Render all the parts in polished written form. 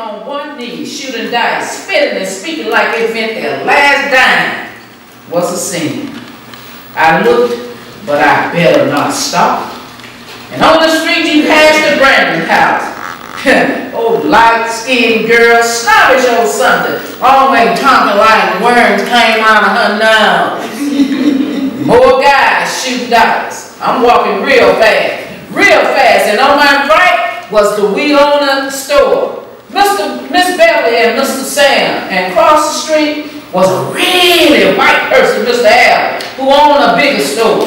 on one knee, shooting dice, spitting and speaking like it meant their last dime was a sin. I looked, but I better not stop. And on the street you passed the Brandon house. Oh, light-skinned girl, snobbish old something, always talking like worms came out of her nose. More guys shooting dice. I'm walking real fast, and on my right was the we owner store, Miss Beverly and Mr. Sam, and across the street was a really white person, Mr. Al, who owned a bigger store.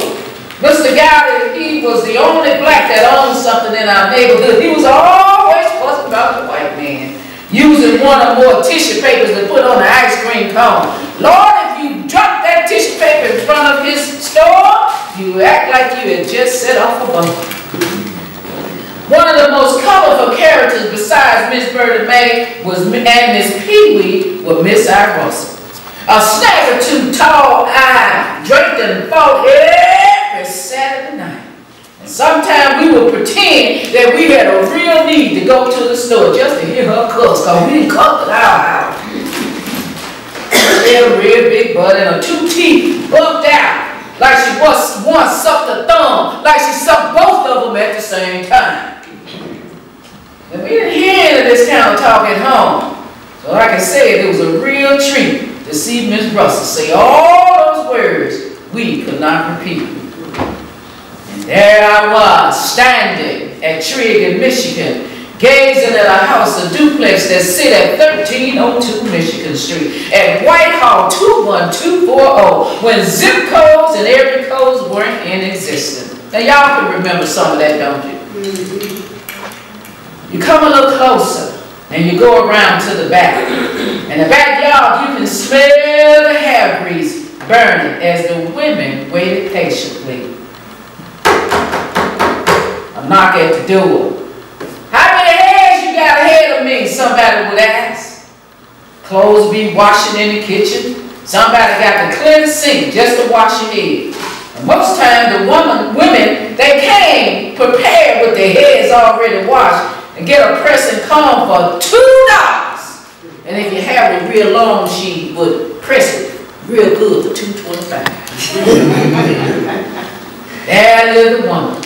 Mr. Gowdy, he was the only black that owned something in our neighborhood. He was always fussing about the white man, using one or more tissue papers to put on the ice cream cone. Lord, if you drop that tissue paper in front of his store, you act like you had just set off a bomb. One of the most colorful characters besides Miss Bertie Mae and Miss Pee Wee was Miss I. Russell. A snag or two tall, I draped and fought every Saturday night. And sometimes we would pretend that we had a real need to go to the store just to hear her cuss, because we didn't cuss at our house. She had a real big butt and her two teeth bumped out like she once sucked a thumb, like she sucked both of them at the same time. And we didn't hear any of this kind of talk at home. So like I said, it was a real treat to see Miss Russell say all those words we could not repeat. And there I was, standing at Trigg in Michigan, gazing at a house, a duplex that sit at 1302 Michigan Street at Whitehall 21240, when zip codes and area codes weren't in existence. Now y'all can remember some of that, don't you? You come a little closer, and you go around to the back. In the backyard, you can smell the hair grease burning as the women waited patiently. A knock at the door. How many hairs you got ahead of me? Somebody would ask. Clothes be washing in the kitchen. Somebody got to clear the sink just to wash your head. And most times the women, they came prepared with their heads already washed and get a press and comb for $2. And if you have it real long, she would press it real good for $2.25. There lived a woman.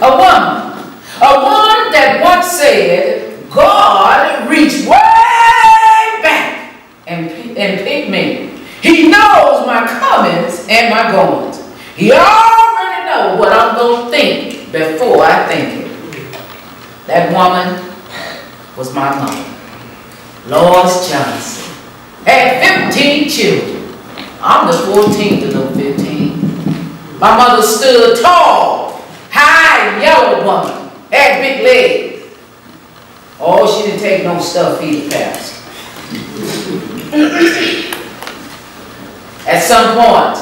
A woman that once said, God reached way back and picked me. He knows my comings and my goings. He already knows what I'm going to think before I think it. That woman was my mother, Lois Johnson. Had 15 children. I'm the 14th of them 15. My mother stood tall, high, yellow woman, had big legs. Oh, she didn't take no stuff either, Pastor. At some point,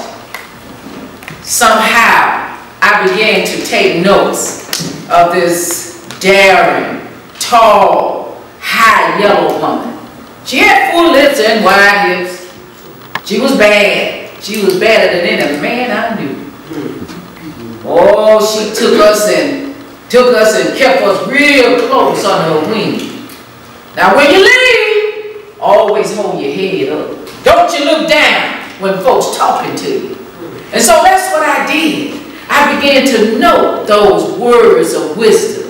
somehow, I began to take notes of this daring, tall, high, yellow woman. She had full lips and wide hips. She was bad. She was better than any man I knew. Oh, she took us and kept us real close on her wing. Now when you leave, always hold your head up. Don't you look down when folks talking to you. And so that's what I did. I began to note those words of wisdom.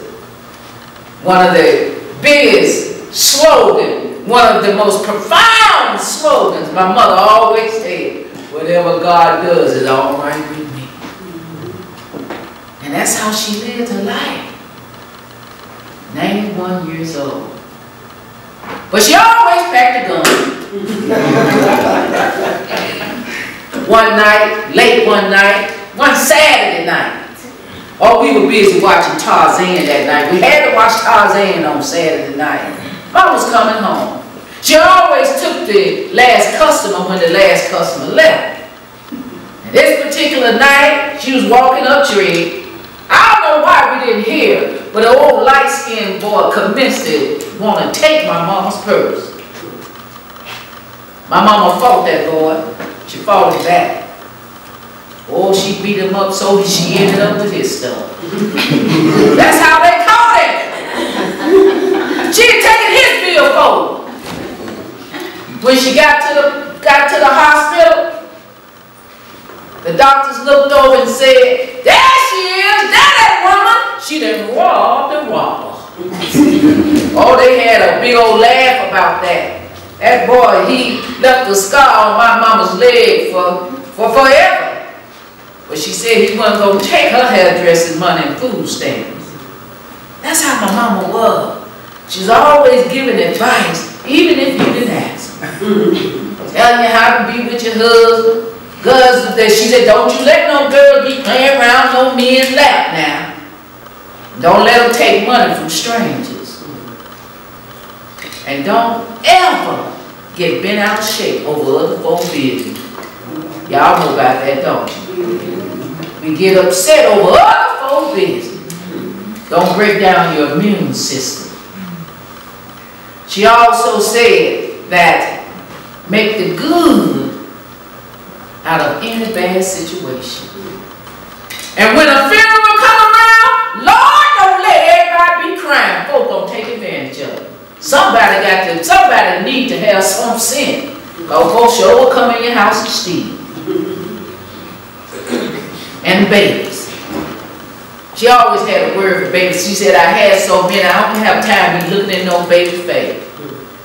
One of the biggest slogans, one of the most profound slogans my mother always said, whatever God does is all right with me. And that's how she lived her life. 91 years old. But she always packed a gun. One night, late one night, one Saturday night. Oh, we were busy watching Tarzan that night. We had to watch Tarzan on Saturday night. Mom was coming home. She always took the last customer when the last customer left. And this particular night, she was walking up Tree. I don't know why we didn't hear, but an old light-skinned boy commenced to want to take my mama's purse. My mama fought that boy. She fought him back. Oh, she beat him up so she ended up with his stuff. That's how they caught him. She had taken his billfold When she got to the hospital, the doctors looked over and said, "There she is, that woman. She done robbed the robber." Oh, they had a big old laugh about that. That boy, he left a scar on my mama's leg for forever. But she said he wasn't going to take her hairdressing money and food stamps. That's how my mama was. She's always giving advice, even if you didn't ask her. Telling you how to be with your husband. Girls, she said, don't you let no girl be playing around no men's lap now. Don't let them take money from strangers. And don't ever get bent out of shape over other folks' business. Y'all know about that, don't you? We get upset over other folks' business. Don't break down your immune system. She also said that make the good out of any bad situation. And when a funeral come around, Lord, don't let everybody be crying. Folks gonna take advantage of it. Somebody need to have some sense. Because folks sure will come in your house and steal. And babies. She always had a word for babies. She said, I had so many, I don't have time to be looking in no baby's face.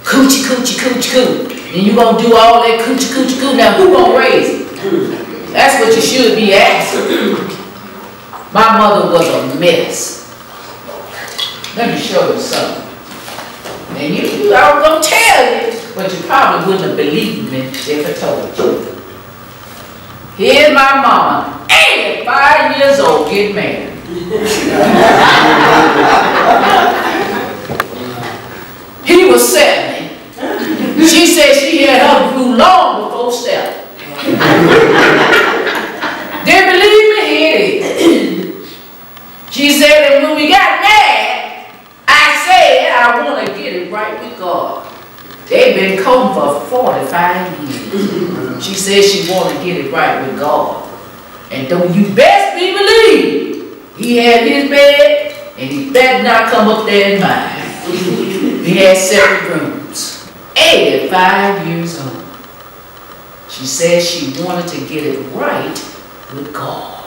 Coochie, coochie, coochie, coochie. And you gonna do all that coochie, coochie, coochie. Now who gonna raise it? That's what you should be asking. My mother was a mess. Let me show you something. And I was gonna tell you, but you probably wouldn't have believed me if I told you. Here's my mama, 85 years old, getting married. He was 70. She said she had her grew long before step. Didn't believe me? Here it is. She said that when we got married, I said I want to get it right with God. They've been courting for 45 years. She said she want to get it right with God. And don't you best be believe he had his bed and he better not come up there in mine. We had separate rooms. 85 years old. She said she wanted to get it right with God.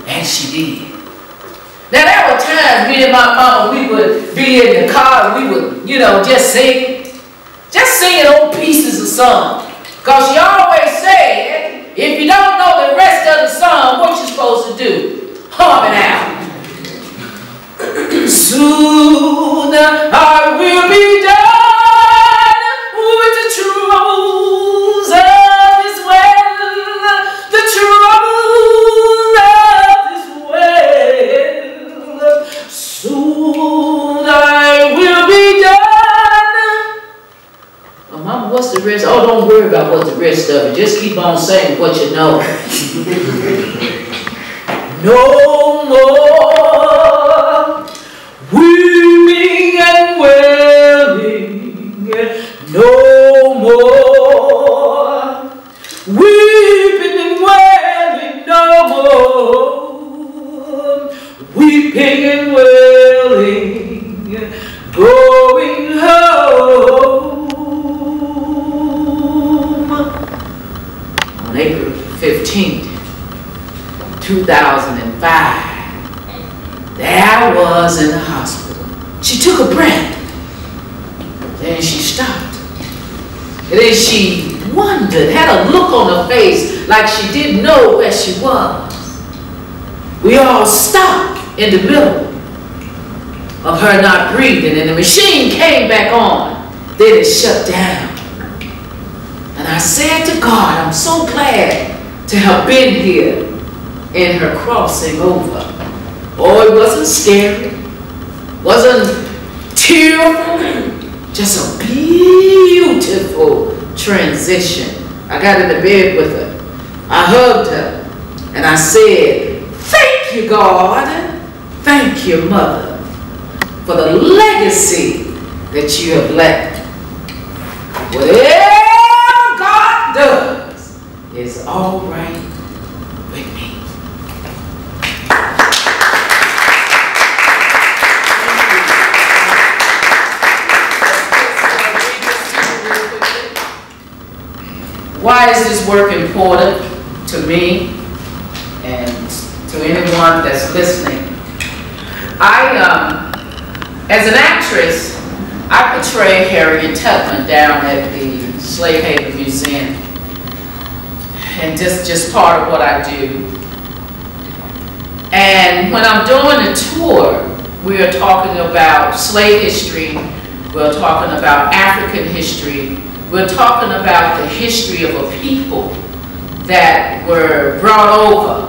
And she did. Now there were times me and my mama, we would be in the car and we would, just singing old pieces of song. Because she always said, if you don't know the rest of the song, what you supposed to do? Hum it out. Soon I will be done with the troubles of this world, the troubles of this world. Soon I will be done. Well, Mama, what's the rest? Oh, don't worry about what the rest of it. Just keep on saying what you know. No more weeping and wailing. No more weeping and wailing. No more weeping and wailing. Going home. On April 15th, 2005, there I was in the hospital. She took a breath. Then she stopped. And then she wondered, had a look on her face like she didn't know where she was. We all stopped in the middle of her not breathing, and the machine came back on. Then it shut down. And I said to God, I'm so glad to have been here in her crossing over. Oh, it wasn't scary, wasn't tearful, just a beautiful transition. I got in the bed with her. I hugged her and I said, thank you, God. Thank you, Mother, for the legacy that you have left. Whatever God does is all right with me. Why is this work important to me and to anyone that's listening? As an actress, I portray Harriet Tubman down at the Slave Haven Museum, and just part of what I do. And when I'm doing a tour, we are talking about slave history, we're talking about African history, we're talking about the history of a people that were brought over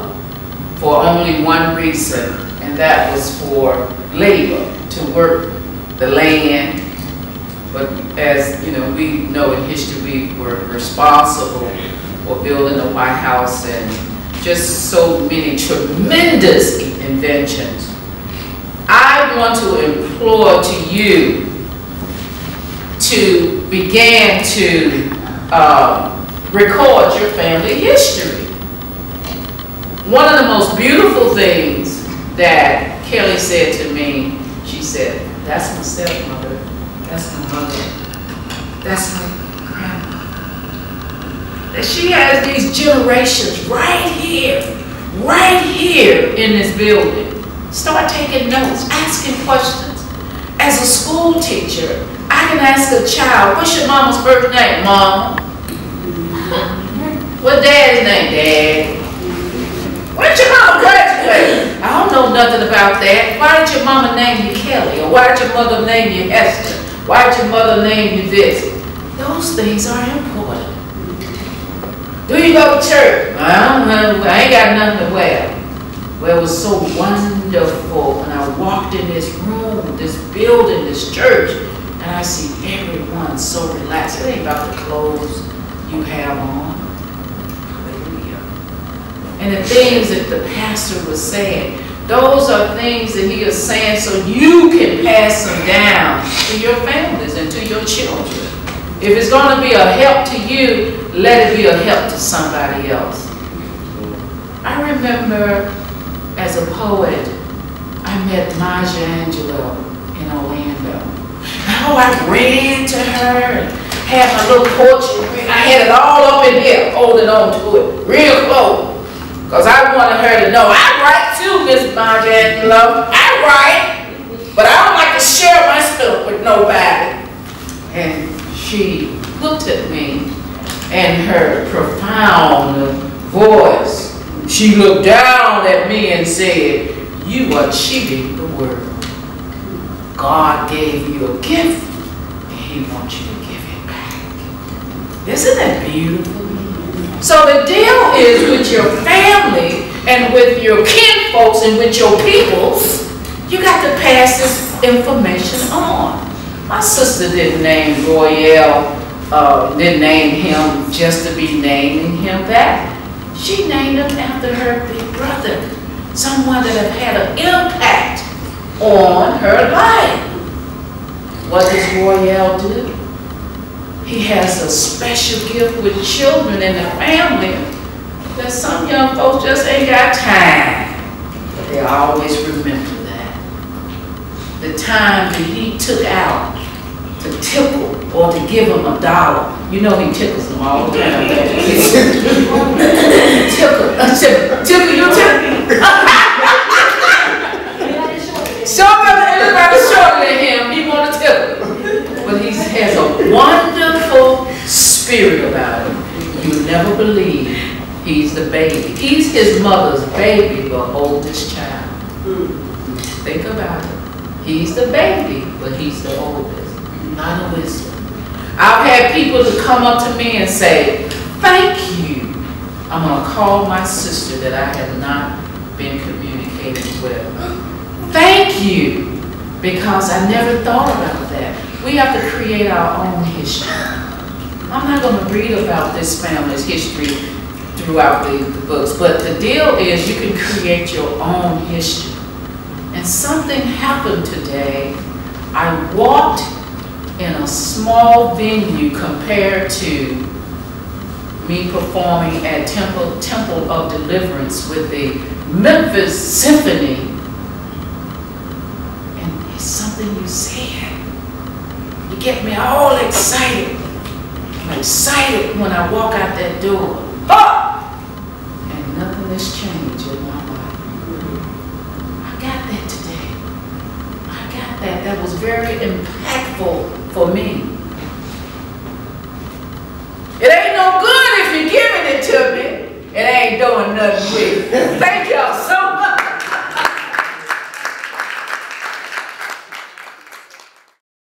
for only one reason, and that was for labor, to work the land. But as you know, we know in history we were responsible for building the White House and just so many tremendous inventions. I want to implore to you to begin to record your family history. One of the most beautiful things that Kelly said to me, she said, "That's my stepmother, that's my mother, that's my grandma." That she has these generations right here in this building. Start taking notes, asking questions. As a school teacher, I can ask a child, "What's your mama's first name, Mom?" "What dad's name, Dad?" "When'd your mama graduate?" "I don't know nothing about that." "Why did your mama name you Kelly?" Or "Why did your mother name you Esther?" "Why did your mother name you this?" Those things are important. "Do you go to church?" "I ain't got nothing to wear." Well, it was so wonderful when I walked in this room, this building, this church, and I see everyone so relaxed. It ain't about the clothes you have on. Hallelujah. And the things that the pastor was saying, those are things that he is saying so you can pass them down to your families and to your children. If it's going to be a help to you, let it be a help to somebody else. I remember as a poet, I met Maya Angelou in Orlando. Oh, I ran to her and had my little poetry. I had it all up in here, holding on to it real close. Because I wanted her to know, I write too, Miss Maya Angelou. I write, but I don't like to share my stuff with nobody. And she looked at me, and her profound voice, she looked down at me and said, "You are cheating the world. God gave you a gift, and He wants you to give it back." Isn't that beautiful? So the deal is with your family and with your kinfolks and with your peoples, you got to pass this information on. My sister didn't name Royale, didn't name him just to be naming him that. She named him after her big brother, someone that had had an impact on her life. What does Royale do? He has a special gift with children in the family that some young folks just ain't got time. But they always remember that. The time that he took out to tickle or to give them $1. You know he tickles them all the time. Tickle, you tickle. Everybody shorter than him, he want to tickle. But he has a wonderful spirit about him. You'll never believe he's the baby. He's his mother's baby, but oldest child. Think about it. He's the baby, but he's the oldest. Not a wisdom. I've had people to come up to me and say, "Thank you. I'm going to call my sister that I have not been communicating with. Thank you, because I never thought about that." We have to create our own history. I'm not going to read about this family's history throughout the books, but the deal is you can create your own history. And something happened today. I walked in a small venue compared to me performing at Temple of Deliverance with the Memphis Symphony. And it's something you said. You get me all excited. I'm excited when I walk out that door. Oh! And nothing has changed in my life. I got that today. I got that. That was very impactful for me. It ain't no good if you're giving it to me. It ain't doing nothing with it. Thank y'all so